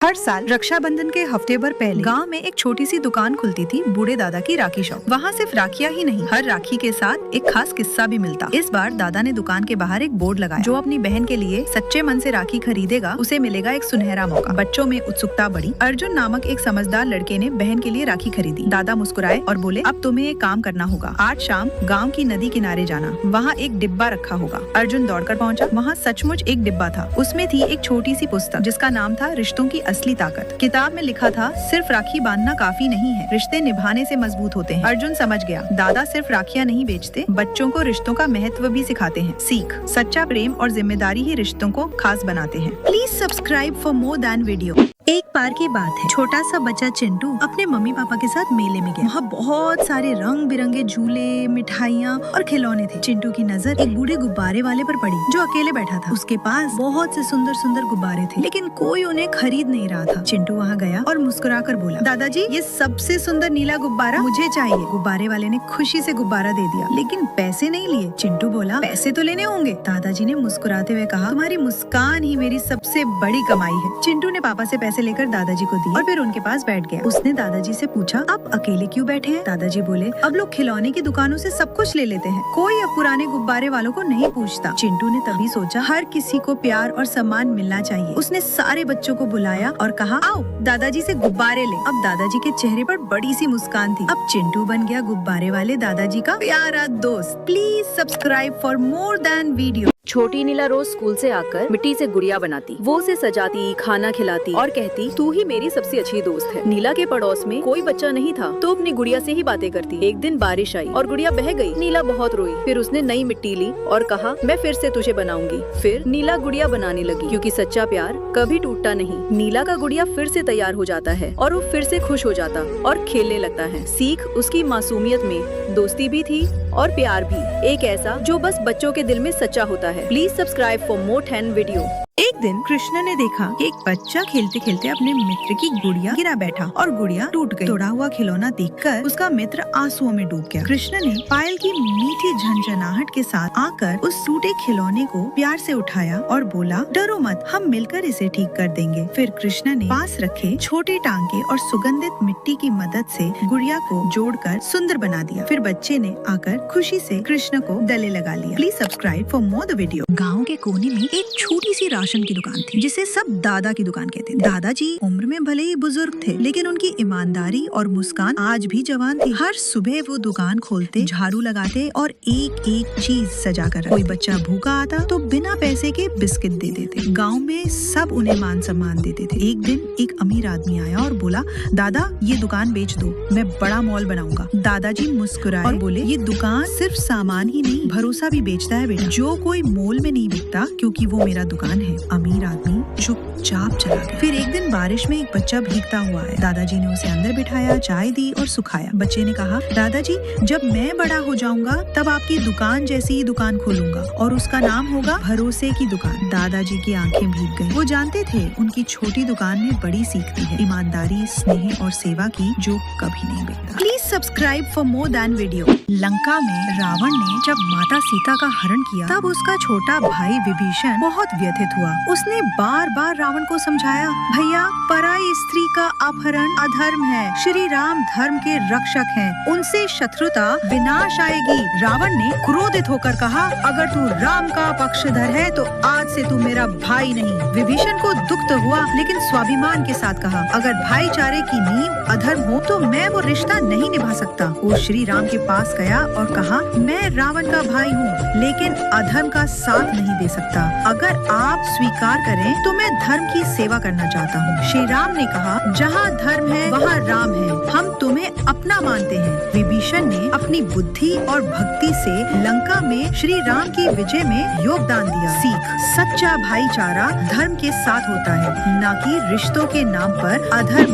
हर साल रक्षाबंधन के हफ्ते भर पहले गांव में एक छोटी सी दुकान खुलती थी, बूढ़े दादा की राखी शॉप। वहाँ सिर्फ राखियाँ ही नहीं, हर राखी के साथ एक खास किस्सा भी मिलता। इस बार दादा ने दुकान के बाहर एक बोर्ड लगाया, जो अपनी बहन के लिए सच्चे मन से राखी खरीदेगा उसे मिलेगा एक सुनहरा मौका। बच्चों में उत्सुकता बढ़ी। अर्जुन नामक एक समझदार लड़के ने बहन के लिए राखी खरीदी। दादा मुस्कुराए और बोले, अब तुम्हें एक काम करना होगा, आज शाम गाँव की नदी किनारे जाना, वहाँ एक डिब्बा रखा होगा। अर्जुन दौड़कर पहुँचा। वहाँ सचमुच एक डिब्बा था। उसमें थी एक छोटी सी पुस्तक जिसका नाम था रिश्तों की असली ताकत। किताब में लिखा था, सिर्फ राखी बांधना काफी नहीं है, रिश्ते निभाने से मजबूत होते हैं। अर्जुन समझ गया, दादा सिर्फ राखियाँ नहीं बेचते, बच्चों को रिश्तों का महत्व भी सिखाते हैं। सीख, सच्चा प्रेम और जिम्मेदारी ही रिश्तों को खास बनाते हैं। Please subscribe for more than video. एक बार की बात है, छोटा सा बच्चा चिंटू अपने मम्मी पापा के साथ मेले में गया। वहाँ बहुत सारे रंग बिरंगे झूले, मिठाइयाँ और खिलौने थे। चिंटू की नजर एक बूढ़े गुब्बारे वाले पर पड़ी, जो अकेले बैठा था। उसके पास बहुत से सुंदर सुंदर गुब्बारे थे, लेकिन कोई उन्हें खरीद नहीं रहा था। चिंटू वहाँ गया और मुस्कुरा कर बोला, दादाजी ये सबसे सुंदर नीला गुब्बारा मुझे चाहिए। गुब्बारे वाले ने खुशी से गुब्बारा दे दिया, लेकिन पैसे नहीं लिए। चिंटू बोला, पैसे तो लेने होंगे। दादाजी ने मुस्कुराते हुए कहा, तुम्हारी मुस्कान ही मेरी सबसे बड़ी कमाई है। चिंटू ने पापा से पैसे लेकर दादाजी को दिए और फिर उनके पास बैठ गया। उसने दादाजी से पूछा, आप अकेले क्यों बैठे हैं? दादाजी बोले, अब लोग खिलौने की दुकानों से सब कुछ ले लेते हैं, कोई अब पुराने गुब्बारे वालों को नहीं पूछता। चिंटू ने तभी सोचा, हर किसी को प्यार और सम्मान मिलना चाहिए। उसने सारे बच्चों को बुलाया और कहा, आओ दादाजी से गुब्बारे ले। अब दादाजी के चेहरे पर बड़ी सी मुस्कान थी। अब चिंटू बन गया गुब्बारे वाले दादाजी का प्यारा दोस्त। Please subscribe for more than video. छोटी नीला रोज स्कूल से आकर मिट्टी से गुड़िया बनाती, वो उसे सजाती, खाना खिलाती और कहती, तू ही मेरी सबसे अच्छी दोस्त है। नीला के पड़ोस में कोई बच्चा नहीं था, तो अपनी गुड़िया से ही बातें करती। एक दिन बारिश आई और गुड़िया बह गई। नीला बहुत रोई। फिर उसने नई मिट्टी ली और कहा, मैं फिर से तुझे बनाऊंगी। फिर नीला गुड़िया बनाने लगी, क्योंकि सच्चा प्यार कभी टूटता नहीं। नीला का गुड़िया फिर से तैयार हो जाता है और वो फिर से खुश हो जाता और खेलने लगता है। सीख उसकी मासूमियत में दोस्ती भी थी और प्यार भी, एक ऐसा जो बस बच्चों के दिल में सच्चा होता है। Please subscribe for more 10 video. एक दिन कृष्ण ने देखा कि एक बच्चा खेलते खेलते अपने मित्र की गुड़िया गिरा बैठा और गुड़िया टूट गई। तोड़ा हुआ खिलौना देखकर उसका मित्र आंसुओं में डूब गया। कृष्ण ने पायल की मीठी झंझनाहट के साथ आकर उस टूटे खिलौने को प्यार से उठाया और बोला, डरो मत, हम मिलकर इसे ठीक कर देंगे। फिर कृष्ण ने पास रखे छोटे टांके और सुगंधित मिट्टी की मदद से गुड़िया को जोड़कर सुंदर बना दिया। फिर बच्चे ने आकर खुशी से कृष्ण को गले लगा लिया। Please subscribe for more the video. गाँव के कोने में एक छोटी सी राशन की दुकान थी, जिसे सब दादा की दुकान कहते थे। दादाजी उम्र में भले ही बुजुर्ग थे, लेकिन उनकी ईमानदारी और मुस्कान आज भी जवान थी। हर सुबह वो दुकान खोलते, झाड़ू लगाते और एक एक चीज सजा कर रखते। कोई बच्चा भूखा आता तो बिना पैसे के बिस्किट दे देते। गाँव में सब उन्हें मान सम्मान देते थे। एक दिन एक अमीर आदमी आया और बोला, दादा ये दुकान बेच दो, मैं बड़ा मॉल बनाऊंगा। दादाजी मुस्कुराए और बोले, ये दुकान सिर्फ सामान ही नहीं, भरोसा भी बेचता है बेटा, जो कोई मोल में नहीं बिकता, क्योंकि वो मेरा दुकान है। अमीर आदमी चुपचाप चला गया। फिर एक दिन बारिश में एक बच्चा भीगता हुआ आया। दादाजी ने उसे अंदर बिठाया, चाय दी और सुखाया। बच्चे ने कहा, दादाजी जब मैं बड़ा हो जाऊंगा तब आपकी दुकान जैसी ही दुकान खोलूंगा और उसका नाम होगा भरोसे की दुकान। दादाजी की आंखें भीग गईं। वो जानते थे उनकी छोटी दुकान में बड़ी सीखती है, ईमानदारी, स्नेह और सेवा की, जो कभी नहीं बिकता। Please subscribe for more than video. Lanka में रावण ने जब माता सीता का हरण किया, तब उसका छोटा भाई विभीषण बहुत व्यथित हुआ। उसने बार बार रावण को समझाया, भैया पराई स्त्री का अपहरण अधर्म है, श्री राम धर्म के रक्षक हैं, उनसे शत्रुता विनाश आएगी। रावण ने क्रोधित होकर कहा, अगर तू राम का पक्षधर है तो आज से तू मेरा भाई नहीं। विभीषण को दुख तो हुआ, लेकिन स्वाभिमान के साथ कहा, अगर भाईचारे की नींव अधर्म हो तो मैं वो रिश्ता नहीं निभा सकता। वो श्री राम के पास गया और कहा, मैं रावण का भाई हूँ, लेकिन अधर्म का साथ नहीं दे सकता। अगर आप स्वीकार करें तो मैं धर्म की सेवा करना चाहता हूँ। श्री राम ने कहा, जहाँ धर्म है वहाँ राम है, हम तुम्हें अपना मानते हैं। विभीषण ने अपनी बुद्धि और भक्ति से लंका में श्री राम की विजय में योगदान दिया। सीख, सच्चा भाईचारा धर्म के साथ होता है, न कि रिश्तों के नाम पर अधर्म।